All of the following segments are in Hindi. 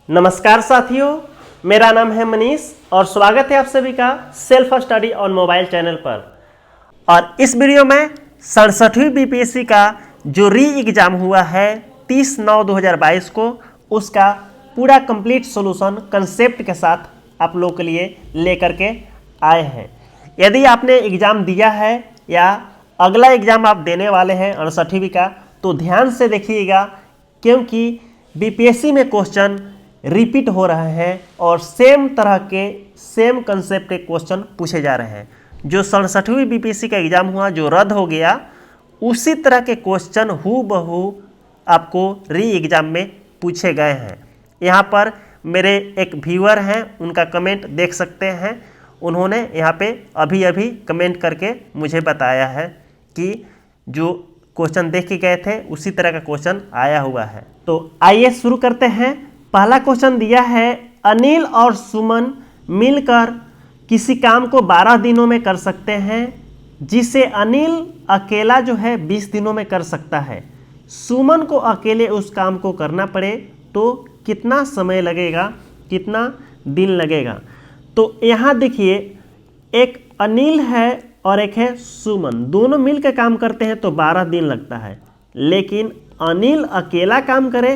नमस्कार साथियों, मेरा नाम है मनीष और स्वागत है आप सभी का self study on mobile channel पर। और इस वीडियो में 67वीं बीपीएससी का जो री एग्ज़ाम हुआ है 30/9/2022 को, उसका पूरा कंप्लीट सॉल्यूशन कंसेप्ट के साथ आप लोगों के लिए लेकर के आए हैं। यदि आपने एग्ज़ाम दिया है या अगला एग्ज़ाम आप देने वाले हैं 68वीं का, तो ध्यान से देखिएगा, क्योंकि बीपीएससी में क्वेश्चन रिपीट हो रहे हैं और सेम तरह के सेम कंसेप्ट के क्वेश्चन पूछे जा रहे हैं। जो 67वीं बीपीएससी का एग्ज़ाम हुआ जो रद्द हो गया, उसी तरह के क्वेश्चन हूबहू आपको री एग्ज़ाम में पूछे गए हैं। यहाँ पर मेरे एक व्यूअर हैं, उनका कमेंट देख सकते हैं। उन्होंने यहाँ पे अभी अभी कमेंट करके मुझे बताया है कि जो क्वेश्चन देख के गए थे उसी तरह का क्वेश्चन आया हुआ है। तो आइए शुरू करते हैं। पहला क्वेश्चन दिया है, अनिल और सुमन मिलकर किसी काम को 12 दिनों में कर सकते हैं, जिसे अनिल अकेला जो है 20 दिनों में कर सकता है। सुमन को अकेले उस काम को करना पड़े तो कितना समय लगेगा, कितना दिन लगेगा। तो यहाँ देखिए, एक अनिल है और एक है सुमन, दोनों मिलकर काम करते हैं तो 12 दिन लगता है, लेकिन अनिल अकेला काम करे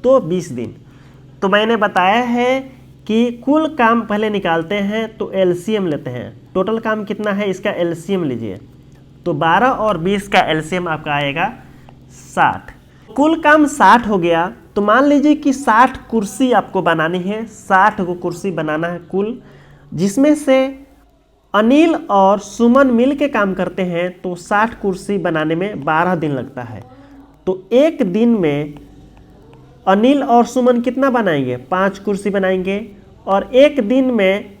तो 20 दिन। तो मैंने बताया है कि कुल काम पहले निकालते हैं तो एलसीएम लेते हैं। टोटल काम कितना है इसका एलसीएम लीजिए, तो 12 और 20 का एलसीएम आपका आएगा 60। कुल काम 60 हो गया, तो मान लीजिए कि 60 कुर्सी आपको बनानी है, 60 को कुर्सी बनाना है कुल, जिसमें से अनिल और सुमन मिल के काम करते हैं तो 60 कुर्सी बनाने में 12 दिन लगता है। तो एक दिन में अनिल और सुमन कितना बनाएंगे, 5 कुर्सी बनाएंगे। और एक दिन में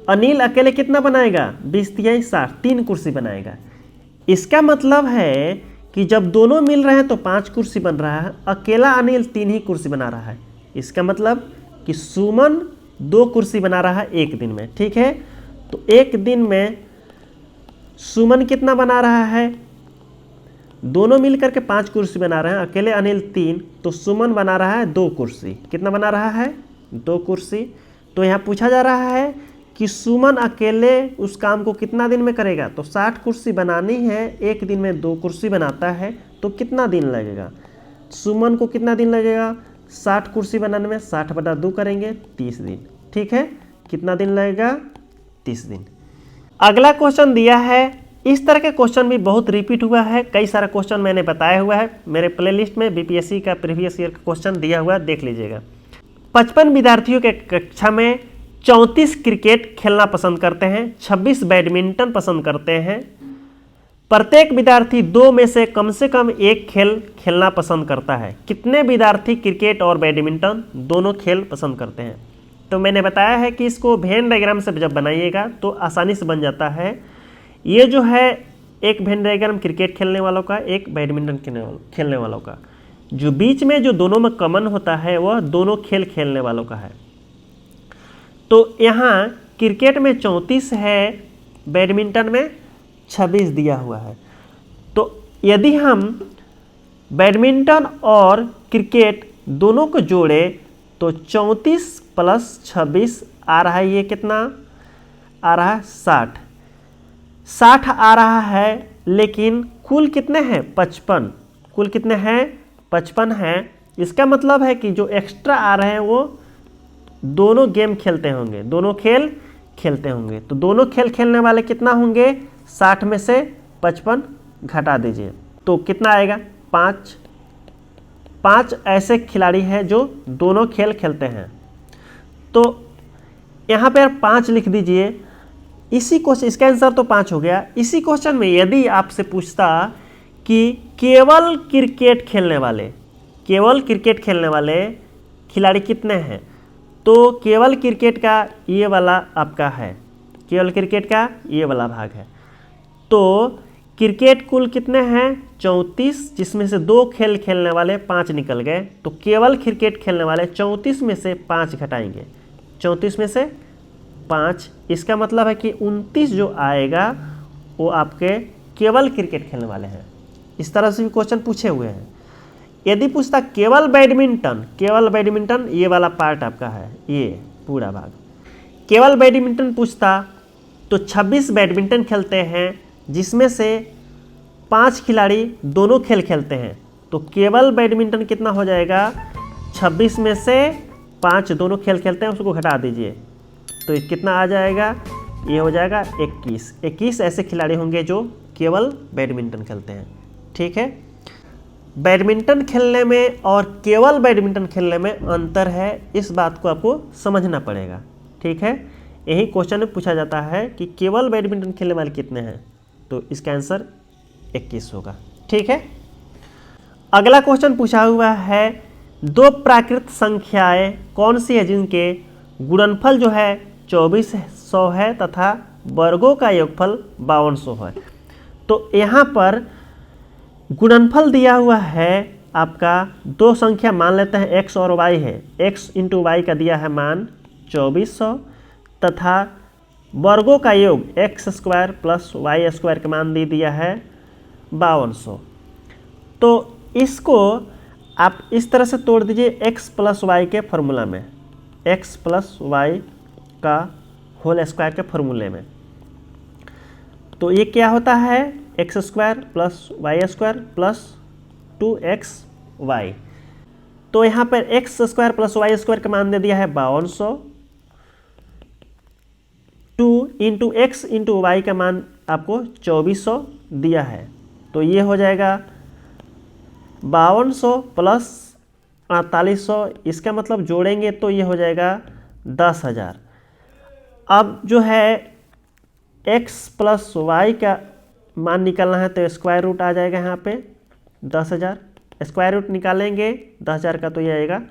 अनिल अकेले कितना बनाएगा, 20 × 60, 3 कुर्सी बनाएगा। इसका मतलब है कि जब दोनों मिल रहे हैं तो 5 कुर्सी बन रहा है, अकेला अनिल 3 ही कुर्सी बना रहा है। इसका मतलब कि सुमन 2 कुर्सी बना रहा है एक दिन में, ठीक है। तो एक दिन में सुमन कितना बना रहा है, दोनों मिलकर के 5 कुर्सी बना रहे हैं, अकेले अनिल 3, तो सुमन बना रहा है 2 कुर्सी। कितना बना रहा है, 2 कुर्सी। तो यहाँ पूछा जा रहा है कि सुमन अकेले उस काम को कितना दिन में करेगा। तो 60 कुर्सी बनानी है, एक दिन में 2 कुर्सी बनाता है, तो कितना दिन लगेगा, सुमन को कितना दिन लगेगा 60 कुर्सी बनाने में, 60/2 करेंगे 30 दिन, ठीक है। कितना दिन लगेगा, 30 दिन। अगला क्वेश्चन दिया है, इस तरह के क्वेश्चन भी बहुत रिपीट हुआ है, कई सारा क्वेश्चन मैंने बताया हुआ है मेरे प्लेलिस्ट में, बीपीएससी का प्रीवियस ईयर का क्वेश्चन दिया हुआ है, देख लीजिएगा। 55 विद्यार्थियों के कक्षा में 34 क्रिकेट खेलना पसंद करते हैं, 26 बैडमिंटन पसंद करते हैं। प्रत्येक विद्यार्थी 2 में से कम एक खेल खेलना पसंद करता है। कितने विद्यार्थी क्रिकेट और बैडमिंटन दोनों खेल पसंद करते हैं। तो मैंने बताया है कि इसको वेन डायग्राम से जब बनाइएगा तो आसानी से बन जाता है। ये जो है एक वेन डायग्राम क्रिकेट खेलने वालों का, एक बैडमिंटन खेलने वालों का, जो बीच में जो दोनों में कॉमन होता है वह दोनों खेल खेलने वालों का है। तो यहाँ क्रिकेट में 34 है, बैडमिंटन में 26 दिया हुआ है। तो यदि हम बैडमिंटन और क्रिकेट दोनों को जोड़े तो 34 + 26 आ रहा है, ये कितना आ रहा है, 60 आ रहा है, लेकिन कुल कितने हैं, 55। कुल कितने हैं, 55 हैं। इसका मतलब है कि जो एक्स्ट्रा आ रहे हैं वो दोनों गेम खेलते होंगे, दोनों खेल खेलते होंगे। तो दोनों खेल खेलने वाले कितना होंगे, 60 में से 55 घटा दीजिए तो कितना आएगा, 5 ऐसे खिलाड़ी हैं जो दोनों खेल खेलते हैं। तो यहाँ पर 5 लिख दीजिए। इसी क्वेश्चन, इसका आंसर तो 5 हो गया। इसी क्वेश्चन में यदि आपसे पूछता कि केवल क्रिकेट खेलने वाले खिलाड़ी कितने हैं, तो केवल क्रिकेट का ये वाला आपका है, केवल क्रिकेट का ये वाला भाग है। तो क्रिकेट कुल कितने हैं, 34, जिसमें से 2 खेल खेलने वाले 5 निकल गए, तो केवल क्रिकेट खेलने वाले 34 में से 5 घटाएंगे, 34 में से 5। इसका मतलब है कि 29 जो आएगा वो आपके केवल क्रिकेट खेलने वाले हैं। इस तरह से भी क्वेश्चन पूछे हुए हैं। यदि पूछता केवल बैडमिंटन ये वाला पार्ट आपका है, ये पूरा भाग, केवल बैडमिंटन पूछता तो 26 बैडमिंटन खेलते हैं, जिसमें से 5 खिलाड़ी दोनों खेल खेलते हैं। तो केवल बैडमिंटन कितना हो जाएगा, 26 में से 5 दोनों खेल खेलते हैं, उसको घटा दीजिए तो ये कितना आ जाएगा, ये हो जाएगा 21 ऐसे खिलाड़ी होंगे जो केवल बैडमिंटन खेलते हैं। ठीक है, बैडमिंटन खेलने में और केवल बैडमिंटन खेलने में अंतर है, इस बात को आपको समझना पड़ेगा। ठीक है, यही क्वेश्चन में पूछा जाता है कि केवल बैडमिंटन खेलने वाले कितने हैं, तो इसका आंसर 21 होगा। ठीक है, अगला क्वेश्चन पूछा हुआ है, दो प्राकृत संख्याएं कौन सी है जिनके गुणनफल जो है 2400 है तथा वर्गों का योगफल 5200 है। तो यहाँ पर गुणनफल दिया हुआ है आपका, दो संख्या मान लेते हैं x और y है, x इंटू वाई का दिया है मान 2400 तथा वर्गों का योग x square plus Y square का मान दे दिया है 5200। तो इसको आप इस तरह से तोड़ दीजिए x प्लस वाई के फॉर्मूला में, x प्लस वाई का होल स्क्वायर के फॉर्मूले में। तो ये क्या होता है, X square plus Y square plus 2xy। तो यहाँ पर X square plus Y square का मान दे दिया है 5200, 2 इंटू एक्स इंटू वाई का मान आपको 2400 दिया है। तो ये हो जाएगा 5200 प्लस 4800, इसका मतलब जोड़ेंगे तो ये हो जाएगा 10,000। अब जो है x प्लस वाई का मान निकालना है तो स्क्वायर रूट आ जाएगा यहाँ पे 10,000, स्क्वायर रूट निकालेंगे 10,000 का तो ये आएगा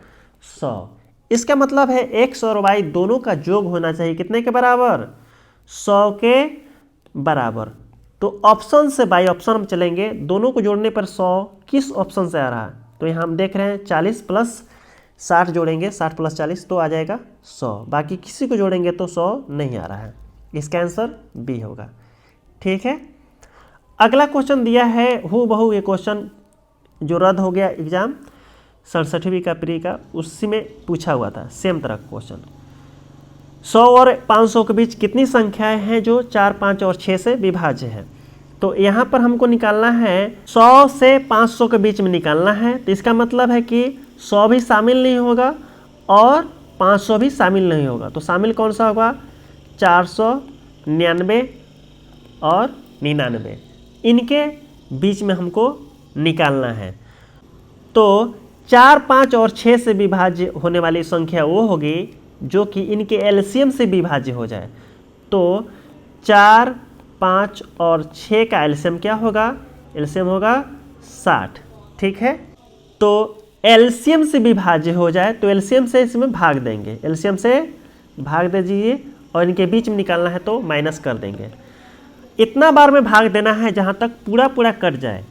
100। इसका मतलब है x और y दोनों का योग होना चाहिए कितने के बराबर, 100 के बराबर। तो ऑप्शन से बाई ऑप्शन हम चलेंगे, दोनों को जोड़ने पर 100 किस ऑप्शन से आ रहा है, तो यहाँ हम देख रहे हैं 40 प्लस 60 जोड़ेंगे, 60 प्लस 40 तो आ जाएगा 100, बाकी किसी को जोड़ेंगे तो 100 नहीं आ रहा है, इसका आंसर बी होगा। ठीक है, अगला क्वेश्चन दिया है हूबहू ये क्वेश्चन जो रद्द हो गया एग्जाम 67वीं का प्री का, उसी में पूछा हुआ था सेम तरह का क्वेश्चन। 100 और 500 के बीच कितनी संख्याएं हैं जो 4, 5 और 6 से विभाज्य है। तो यहाँ पर हमको निकालना है 100 से 500 के बीच में निकालना है, तो इसका मतलब है कि 100 भी शामिल नहीं होगा और 500 भी शामिल नहीं होगा। तो शामिल कौन सा होगा, 499 और 99, इनके बीच में हमको निकालना है। तो 4, 5 और 6 से विभाज्य होने वाली संख्या वो होगी जो कि इनके एलसीएम से विभाज्य हो जाए। तो 4, 5 और 6 का एलसीएम क्या होगा, एलसीएम होगा 60। ठीक है, तो एलसीएम से विभाज्य हो जाए तो एलसीएम से इसमें भाग देंगे, एलसीएम से भाग दीजिए और इनके बीच में निकालना है तो माइनस कर देंगे। इतना बार में भाग देना है जहाँ तक पूरा पूरा कट जाए,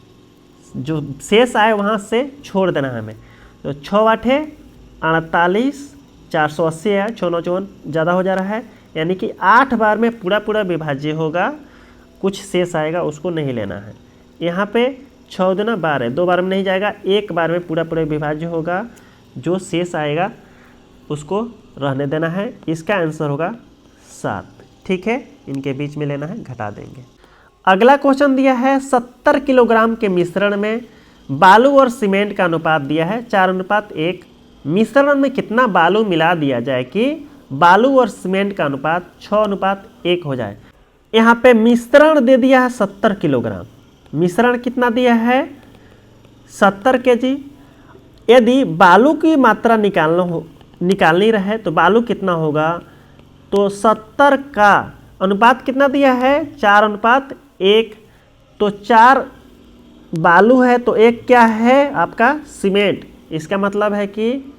जो शेष आए वहाँ से छोड़ देना है हमें। तो 6 8 48, 480 है, 6 9 54 ज़्यादा हो जा रहा है, यानी कि 8 बार में पूरा पूरा विभाज्य होगा, कुछ शेष आएगा उसको नहीं लेना है। यहाँ पे 6 दूना 12, 2 बार में नहीं जाएगा, 1 बार में पूरा पूरा विभाज्य होगा, जो शेष आएगा उसको रहने देना है। इसका आंसर होगा 7। ठीक है, इनके बीच में लेना है, घटा देंगे। अगला क्वेश्चन दिया है 70 किलोग्राम के मिश्रण में बालू और सीमेंट का अनुपात दिया है 4:1। मिश्रण में कितना बालू मिला दिया जाए कि बालू और सीमेंट का अनुपात 6:1 हो जाए। यहाँ पे मिश्रण दे दिया है 70 किलोग्राम, मिश्रण कितना दिया है 70 kg। यदि बालू की मात्रा निकालनी रहे तो बालू कितना होगा, तो 70 का अनुपात कितना दिया है 4:1। तो 4 बालू है तो 1 क्या है आपका सीमेंट। इसका मतलब है कि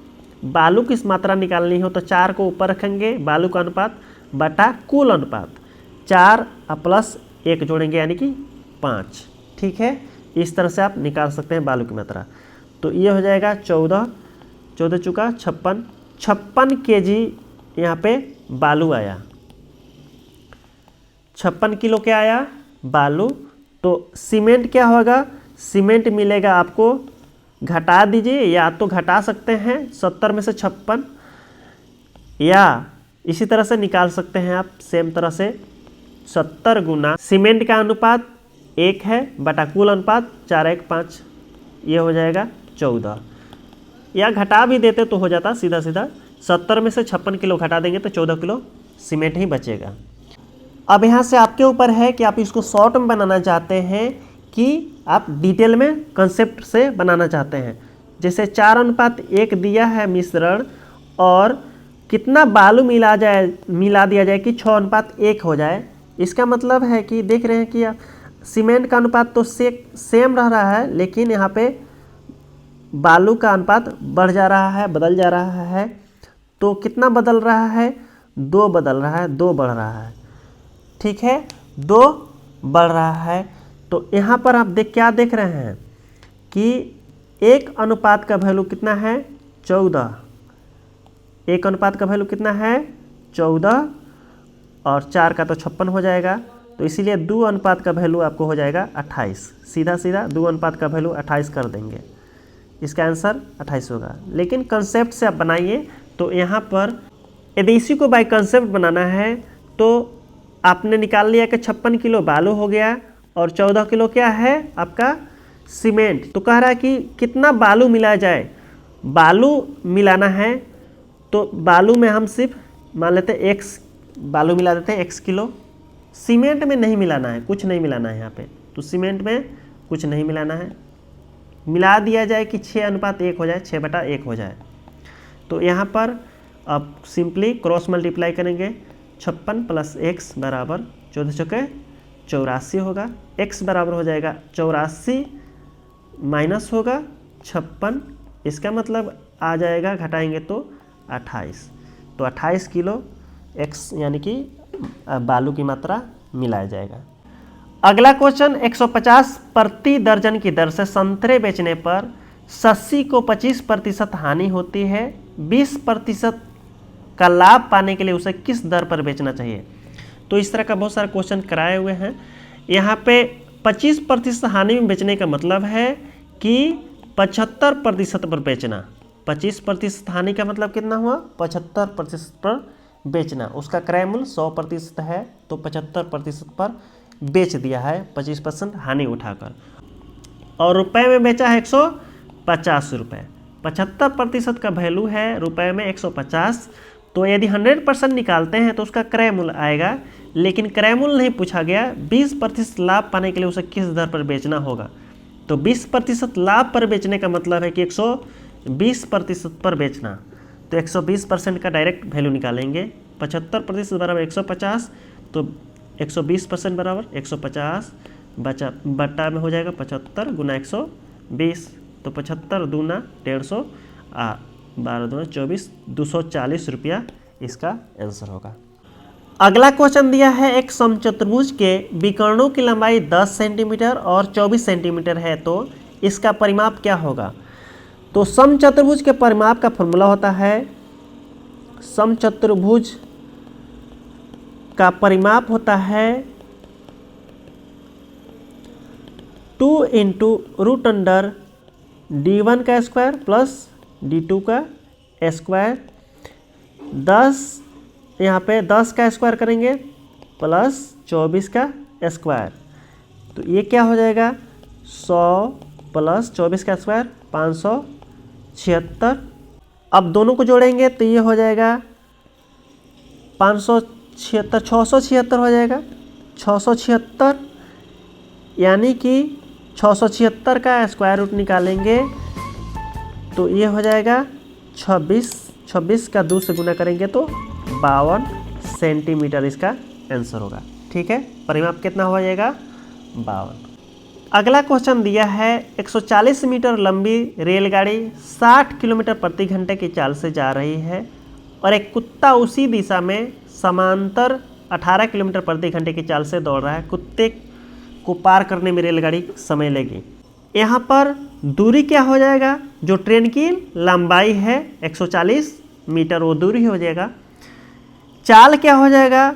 बालू की मात्रा निकालनी हो तो 4 को ऊपर रखेंगे, बालू का अनुपात बटा कुल अनुपात, 4 प्लस 1 जोड़ेंगे यानी कि 5। ठीक है, इस तरह से आप निकाल सकते हैं बालू की मात्रा। तो ये हो जाएगा 14 चुका 56 kg यहाँ पे बालू आया, 56 किलो क्या आया बालू। तो सीमेंट क्या होगा, सीमेंट मिलेगा आपको घटा दीजिए, या तो घटा सकते हैं 70 में से 56, या इसी तरह से निकाल सकते हैं आप सेम तरह से 70 गुना सीमेंट का अनुपात 1 है बटा कुल अनुपात 4:5, ये हो जाएगा 14, या घटा भी देते तो हो जाता सीधा सीधा 70 में से 56 किलो घटा देंगे तो 14 किलो सीमेंट ही बचेगा। अब यहाँ से आपके ऊपर है कि आप इसको शॉर्ट में बनाना चाहते हैं कि आप डिटेल में कंसेप्ट से बनाना चाहते हैं। जैसे 4:1 दिया है मिश्रण और कितना बालू मिला दिया जाए कि 6:1 हो जाए। इसका मतलब है कि देख रहे हैं कि सीमेंट का अनुपात तो सेम रह रहा है, लेकिन यहाँ पे बालू का अनुपात बढ़ जा रहा है, बदल जा रहा है। तो कितना बदल रहा है? 2 बदल रहा है, 2 बढ़ रहा है, ठीक है, 2 बढ़ रहा है। तो यहाँ पर आप क्या देख रहे हैं कि 1 अनुपात का वैल्यू कितना है? 14। 1 अनुपात का वैल्यू कितना है? 14, और 4 का तो 56 हो जाएगा। तो इसीलिए 2 अनुपात का वैल्यू आपको हो जाएगा 28। सीधा सीधा 2 अनुपात का वैल्यू 28 कर देंगे, इसका आंसर 28 होगा। लेकिन कंसेप्ट से आप बनाइए। तो यहाँ पर यदि इसी को बाय कंसेप्ट बनाना है तो आपने निकाल लिया कि 56 किलो बालू हो गया और 14 किलो क्या है आपका सीमेंट। तो कह रहा है कि कितना बालू मिलाया जाए। बालू मिलाना है तो बालू में हम सिर्फ मान लेते हैं x बालू मिला देते हैं x किलो। सीमेंट में नहीं मिलाना है, कुछ नहीं मिलाना है यहाँ पे। तो सीमेंट में कुछ नहीं मिलाना है, मिला दिया जाए कि 6:1 हो जाए, 6/1 हो जाए। तो यहाँ पर अब सिंपली क्रॉस मल्टीप्लाई करेंगे। 56 + x बराबर 14 × 84 होगा। x बराबर हो जाएगा 84 माइनस होगा 56, इसका मतलब आ जाएगा घटाएंगे तो 28। तो 28 किलो x यानी कि बालू की मात्रा मिलाया जाएगा। अगला क्वेश्चन 150 प्रति दर्जन की दर से संतरे बेचने पर शशि को 25% हानि होती है। 20% का लाभ पाने के लिए उसे किस दर पर बेचना चाहिए? तो इस तरह का बहुत सारे क्वेश्चन कराए हुए हैं। यहाँ पे 25% हानि में बेचने का मतलब है कि 75% पर बेचना। 25% हानि का मतलब कितना हुआ? 75% पर बेचना। उसका क्रय मूल्य 100% है तो 75% पर बेच दिया है 25% हानि उठाकर, और रुपए में बेचा है 150 रुपये। 75% का वैल्यू है रुपए में 150। तो यदि 100% निकालते हैं तो उसका क्रय मूल्य आएगा, लेकिन क्रय मूल्य नहीं पूछा गया। 20% लाभ पाने के लिए उसे किस दर पर बेचना होगा? तो 20% लाभ पर बेचने का मतलब है कि 120% पर बेचना। तो 120% का डायरेक्ट वैल्यू निकालेंगे। 75% बराबर 150, तो 120% बराबर 150 बटा में हो जाएगा 75 गुना 120। तो 75 दूना 150, 12 दूना 24, 240 रुपया इसका आंसर होगा। अगला क्वेश्चन दिया है एक समचतुर्भुज के विकर्णों की लंबाई 10 सेंटीमीटर और 24 सेंटीमीटर है, तो इसका परिमाप क्या होगा? तो समचतुर्भुज के परिमाप का फॉर्मूला होता है, समचतुर्भुज का परिमाप होता है 2 × √d1 का स्क्वायर प्लस d2 का स्क्वायर। 10 यहाँ पे 10 का स्क्वायर करेंगे प्लस 24 का स्क्वायर। तो ये क्या हो जाएगा? 100 प्लस 24 का स्क्वायर 576। अब दोनों को जोड़ेंगे तो ये हो जाएगा 576, 676 हो जाएगा। 676 यानी कि 676 का स्क्वायर रूट निकालेंगे तो ये हो जाएगा 26। 26 का 2 से गुना करेंगे तो 52 सेंटीमीटर इसका आंसर होगा। ठीक है, परिमाप कितना हो जाएगा? 52। अगला क्वेश्चन दिया है 140 मीटर लंबी रेलगाड़ी 60 किलोमीटर प्रति घंटे की चाल से जा रही है और एक कुत्ता उसी दिशा में समांतर 18 किलोमीटर प्रति घंटे की चाल से दौड़ रहा है। कुत्ते को पार करने में रेलगाड़ी समय लेगी। यहाँ पर दूरी क्या हो जाएगा? जो ट्रेन की लंबाई है 140 मीटर वो दूरी हो जाएगा। चाल क्या हो जाएगा?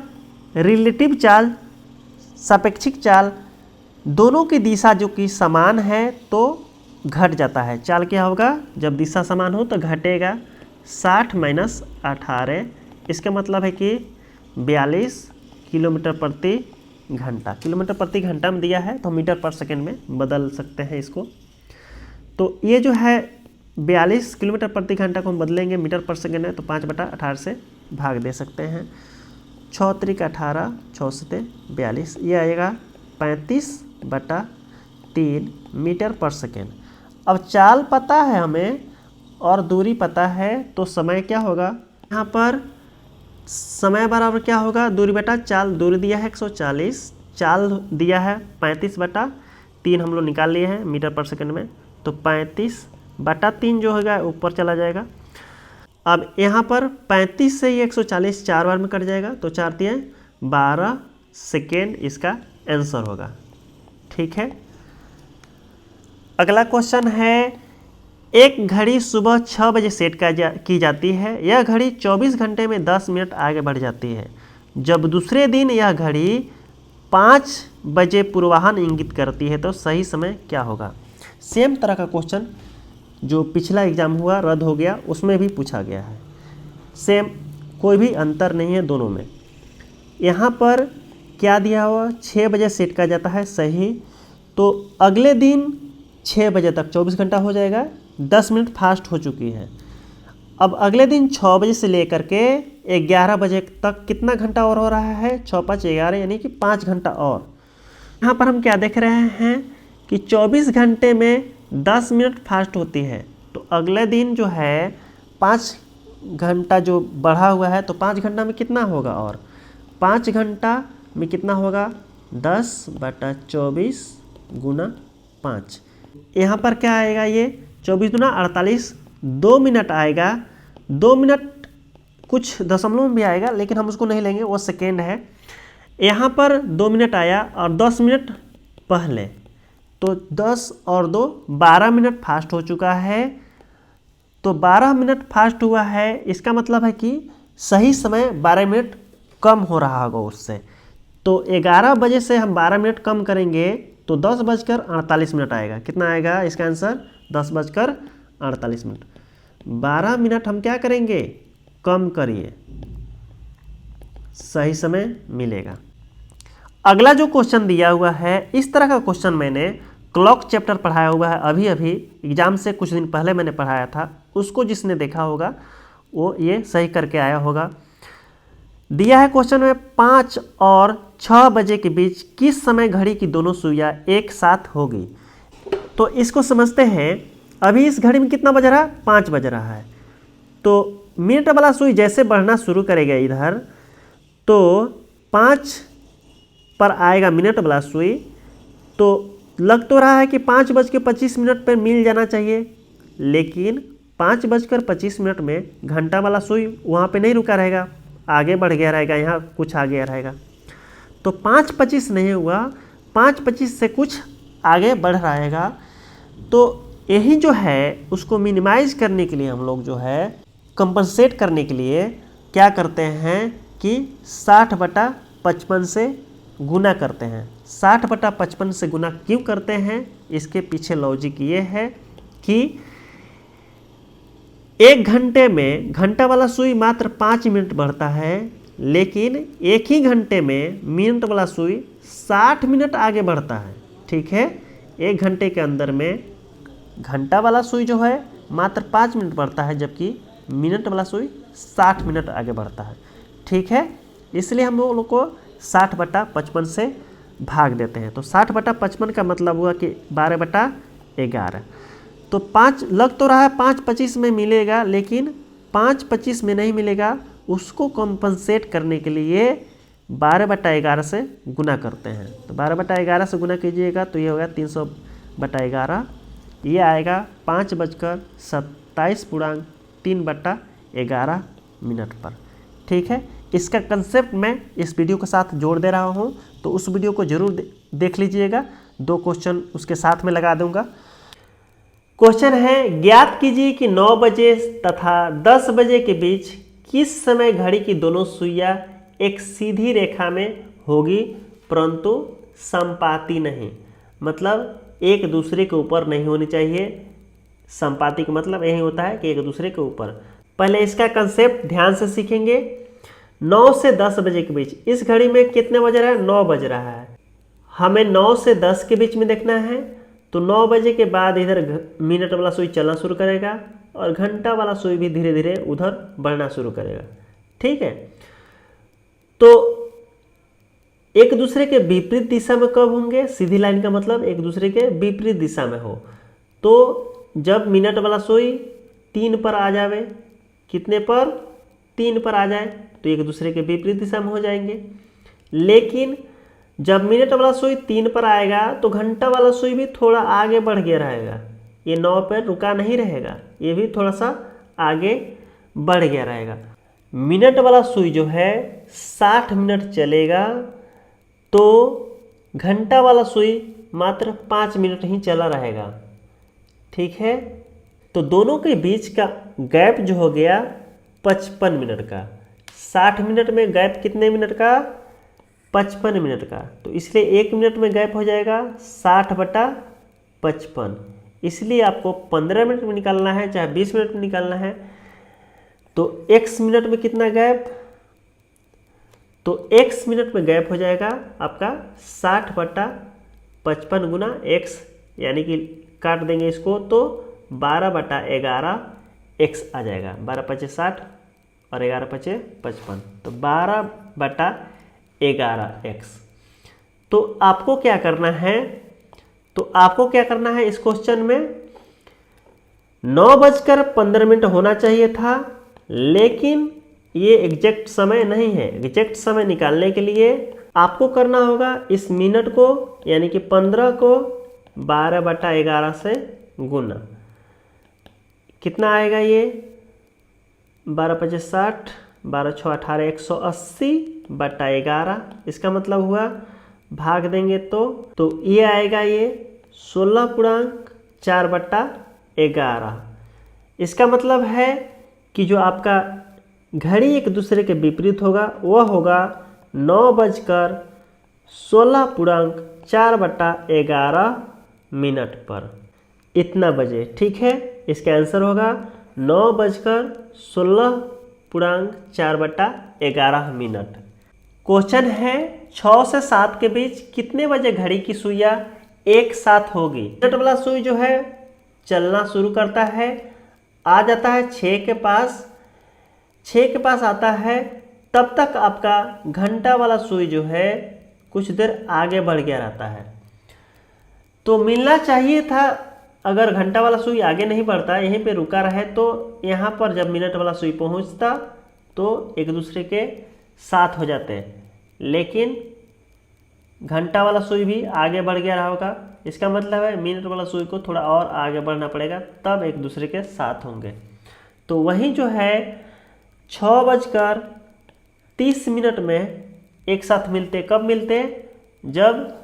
रिलेटिव चाल, सापेक्षिक चाल। दोनों की दिशा जो कि समान है तो घट जाता है। चाल क्या होगा, जब दिशा समान हो तो घटेगा 60 माइनस 18। इसका मतलब है कि 42 किलोमीटर प्रति घंटा। किलोमीटर प्रति घंटा में दिया है तो मीटर पर सेकंड में बदल सकते हैं इसको। तो ये जो है 42 किलोमीटर प्रति घंटा को हम बदलेंगे मीटर पर सेकंड है तो 5/18 से भाग दे सकते हैं। 6 त्रिक 18, 6 सते 42, ये आएगा 35/3 मीटर पर सेकंड। अब चाल पता है हमें और दूरी पता है तो समय क्या होगा, यहाँ पर समय बराबर क्या होगा, दूरी बटा चाल। दूरी दिया है 140, चाल दिया है 35/3 हम लोग निकाल लिए हैं मीटर पर सेकंड में, तो 35/3 जो होगा ऊपर चला जाएगा। अब यहाँ पर 35 से ये 140 4 बार में कट जाएगा तो 4 दिए 12 सेकेंड इसका आंसर होगा। ठीक है, अगला क्वेश्चन है, एक घड़ी सुबह 6 बजे सेट की जाती है। यह घड़ी 24 घंटे में 10 मिनट आगे बढ़ जाती है। जब दूसरे दिन यह घड़ी 5 बजे पूर्वाह्न इंगित करती है तो सही समय क्या होगा। सेम तरह का क्वेश्चन जो पिछला एग्जाम हुआ रद्द हो गया उसमें भी पूछा गया है। सेम, कोई भी अंतर नहीं है दोनों में। यहाँ पर क्या दिया हुआ, 6 बजे सेट किया जाता है, सही। तो अगले दिन 6 बजे तक 24 घंटा हो जाएगा, 10 मिनट फास्ट हो चुकी है। अब अगले दिन 6 बजे से लेकर के 11 बजे तक कितना घंटा और हो रहा है, 6 5 11 यानी कि 5 घंटा और। यहाँ पर हम क्या देख रहे हैं कि 24 घंटे में 10 मिनट फास्ट होती है, तो अगले दिन जो है 5 घंटा जो बढ़ा हुआ है तो 5 घंटा में कितना होगा, और 5 घंटा में कितना होगा, 10/24 गुना 5। यहाँ पर क्या आएगा, ये 24 गुना 48, 2 मिनट आएगा। 2 मिनट कुछ दशमलव में भी आएगा लेकिन हम उसको नहीं लेंगे, वो सेकेंड है। यहाँ पर 2 मिनट आया और 10 मिनट पहले, तो 10 और 2 12 मिनट फास्ट हो चुका है। तो 12 मिनट फास्ट हुआ है, इसका मतलब है कि सही समय 12 मिनट कम हो रहा होगा उससे। तो 11 बजे से हम 12 मिनट कम करेंगे तो 10:48 आएगा। कितना आएगा इसका आंसर, 10:48। 12 मिनट हम क्या करेंगे, कम करिए, सही समय मिलेगा। अगला जो क्वेश्चन दिया हुआ है, इस तरह का क्वेश्चन मैंने क्लॉक चैप्टर पढ़ाया हुआ है, अभी अभी एग्जाम से कुछ दिन पहले मैंने पढ़ाया था। उसको जिसने देखा होगा वो ये सही करके आया होगा। दिया है क्वेश्चन में 5 और 6 बजे के बीच किस समय घड़ी की दोनों सुइयां एक साथ होगी। तो इसको समझते हैं। अभी इस घड़ी में कितना बज रहा है, 5 बज रहा है। तो मिनट वाला सुई जैसे बढ़ना शुरू करेगा इधर, तो 5 पर आएगा मिनट वाला सुई, तो लग तो रहा है कि 5:25 पर मिल जाना चाहिए, लेकिन 5:25 में घंटा वाला सुई वहाँ पे नहीं रुका रहेगा, आगे बढ़ गया रहेगा, यहाँ कुछ आगे रहेगा। तो 5:25 नहीं हुआ, 5:25 से कुछ आगे बढ़ रहेगा। तो यही जो है उसको मिनिमाइज करने के लिए हम लोग जो है कंपनसेट करने के लिए क्या करते हैं कि 60/55 से गुना करते हैं। 60/55 से गुना क्यों करते हैं, इसके पीछे लॉजिक ये है कि 1 घंटे में घंटा वाला सुई मात्र 5 मिनट बढ़ता है, लेकिन एक ही घंटे में मिनट वाला सुई 60 मिनट आगे बढ़ता है। ठीक है, 1 घंटे के अंदर में घंटा वाला सुई जो है मात्र 5 मिनट बढ़ता है, जबकि मिनट वाला सुई 60 मिनट आगे बढ़ता है। ठीक है, इसलिए हम लोग को 60/55 से भाग देते हैं। तो 60/55 का मतलब हुआ कि 12/11। तो 5 लग तो रहा है 5:25 में मिलेगा, लेकिन 5:25 में नहीं मिलेगा। उसको कॉम्पनसेट करने के लिए 12/11 से गुना करते हैं। तो 12/11 से गुना कीजिएगा तो ये होगा 300/11। ये आएगा 5:27.3/11 मिनट पर। ठीक है, इसका कंसेप्ट मैं इस वीडियो के साथ जोड़ दे रहा हूँ, तो उस वीडियो को जरूर देख लीजिएगा। 2 क्वेश्चन उसके साथ में लगा दूंगा। क्वेश्चन है, ज्ञात कीजिए कि 9 बजे तथा 10 बजे के बीच किस समय घड़ी की दोनों सुइयां एक सीधी रेखा में होगी परंतु समपाती नहीं। मतलब एक दूसरे के ऊपर नहीं होनी चाहिए। संपाती का मतलब यही होता है कि एक दूसरे के ऊपर। पहले इसका कंसेप्ट ध्यान से सीखेंगे। 9 से 10 बजे के बीच, इस घड़ी में कितने बज रहा है? 9 बज रहा है। हमें 9 से 10 के बीच में देखना है। तो 9 बजे के बाद इधर मिनट वाला सुई चलना शुरू करेगा और घंटा वाला सुई भी धीरे धीरे उधर बढ़ना शुरू करेगा। ठीक है, तो एक दूसरे के विपरीत दिशा में कब होंगे? सीधी लाइन का मतलब एक दूसरे के विपरीत दिशा में हो। तो जब मिनट वाला सुई 3 पर आ जावे, कितने पर? 3 पर आ जाए तो एक दूसरे के विपरीत दिशा में हो जाएंगे। लेकिन जब मिनट वाला सुई 3 पर आएगा तो घंटा वाला सुई भी थोड़ा आगे बढ़ गया रहेगा। ये 9 पर रुका नहीं रहेगा, ये भी थोड़ा सा आगे बढ़ गया रहेगा। मिनट वाला सुई जो है 60 मिनट चलेगा, तो घंटा वाला सुई मात्र 5 मिनट ही चला रहेगा। ठीक है, तो दोनों के बीच का गैप जो हो गया 55 मिनट का। 60 मिनट में गैप कितने मिनट का? 55 मिनट का। तो इसलिए 1 मिनट में गैप हो जाएगा 60/55। इसलिए आपको 15 मिनट में निकालना है चाहे 20 मिनट में निकालना है। तो x मिनट में कितना गैप? तो x मिनट में गैप हो जाएगा आपका 60/55 गुना x, यानी कि काट देंगे इसको तो 12/11 x आ जाएगा। 12×5 = 60 और 11×5 = 55, तो 12/11 x। तो आपको क्या करना है? इस क्वेश्चन में 9:15 होना चाहिए था, लेकिन ये एग्जैक्ट समय नहीं है। एग्जैक्ट समय निकालने के लिए आपको करना होगा इस मिनट को, यानी कि 15 को 12/11 से गुना। कितना आएगा ये? 12×5 = 60, 12×6 = 18, 180/11। इसका मतलब हुआ भाग देंगे तो ये आएगा ये 16.4/11। इसका मतलब है कि जो आपका घड़ी एक दूसरे के विपरीत होगा वह होगा 9:16.4/11 मिनट पर, इतना बजे। ठीक है, इसका आंसर होगा 9:16.4/11 मिनट। क्वेश्चन है 6 से 7 के बीच कितने बजे घड़ी की सुइयां एक साथ होगी? मिनट वाला सुई जो है चलना शुरू करता है, आ जाता है 6 के पास। 6 के पास आता है, तब तक आपका घंटा वाला सुई जो है कुछ देर आगे बढ़ गया रहता है। तो मिलना चाहिए था, अगर घंटा वाला सुई आगे नहीं बढ़ता, यहीं पे रुका रहे, तो यहाँ पर जब मिनट वाला सुई पहुँचता तो एक दूसरे के साथ हो जाते हैं। लेकिन घंटा वाला सुई भी आगे बढ़ गया रहा होगा। इसका मतलब है मिनट वाला सुई को थोड़ा और आगे बढ़ना पड़ेगा, तब एक दूसरे के साथ होंगे। तो वहीं जो है 6:30 में एक साथ मिलते। कब मिलते? जब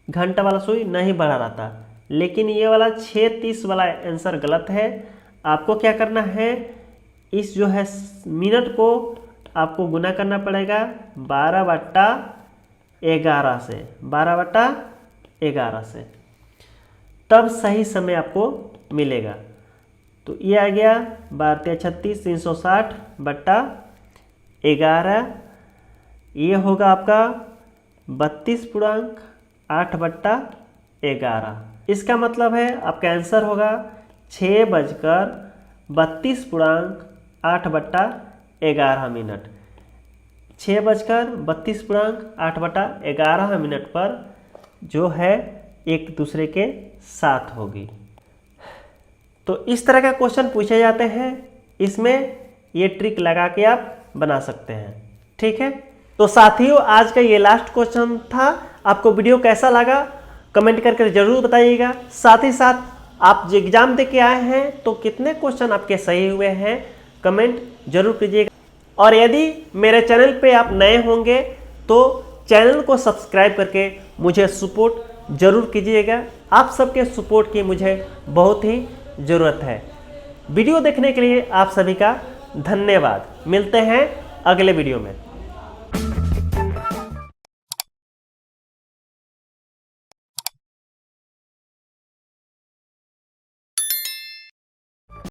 घंटा वाला सुई नहीं बढ़ा रहता। लेकिन ये वाला 6:30 वाला आंसर गलत है। आपको क्या करना है, इस जो है मिनट को आपको गुना करना पड़ेगा 12/11 से, 12/11 से, तब सही समय आपको मिलेगा। तो ये आ गया 12×3 = 36, 360/11। ये होगा आपका 32.8/11। इसका मतलब है आपका आंसर होगा 6:32.8/11 मिनट। 6:32.8/11 मिनट पर जो है एक दूसरे के साथ होगी। तो इस तरह का क्वेश्चन पूछे जाते हैं, इसमें ये ट्रिक लगा के आप बना सकते हैं। ठीक है, तो साथियों आज का ये लास्ट क्वेश्चन था। आपको वीडियो कैसा लगा कमेंट करके जरूर बताइएगा। साथ ही साथ आप जो एग्जाम दे के आए हैं तो कितने क्वेश्चन आपके सही हुए हैं कमेंट जरूर कीजिएगा। और यदि मेरे चैनल पे आप नए होंगे तो चैनल को सब्सक्राइब करके मुझे सपोर्ट जरूर कीजिएगा। आप सबके सपोर्ट की मुझे बहुत ही ज़रूरत है। वीडियो देखने के लिए आप सभी का धन्यवाद। मिलते हैं अगले वीडियो में।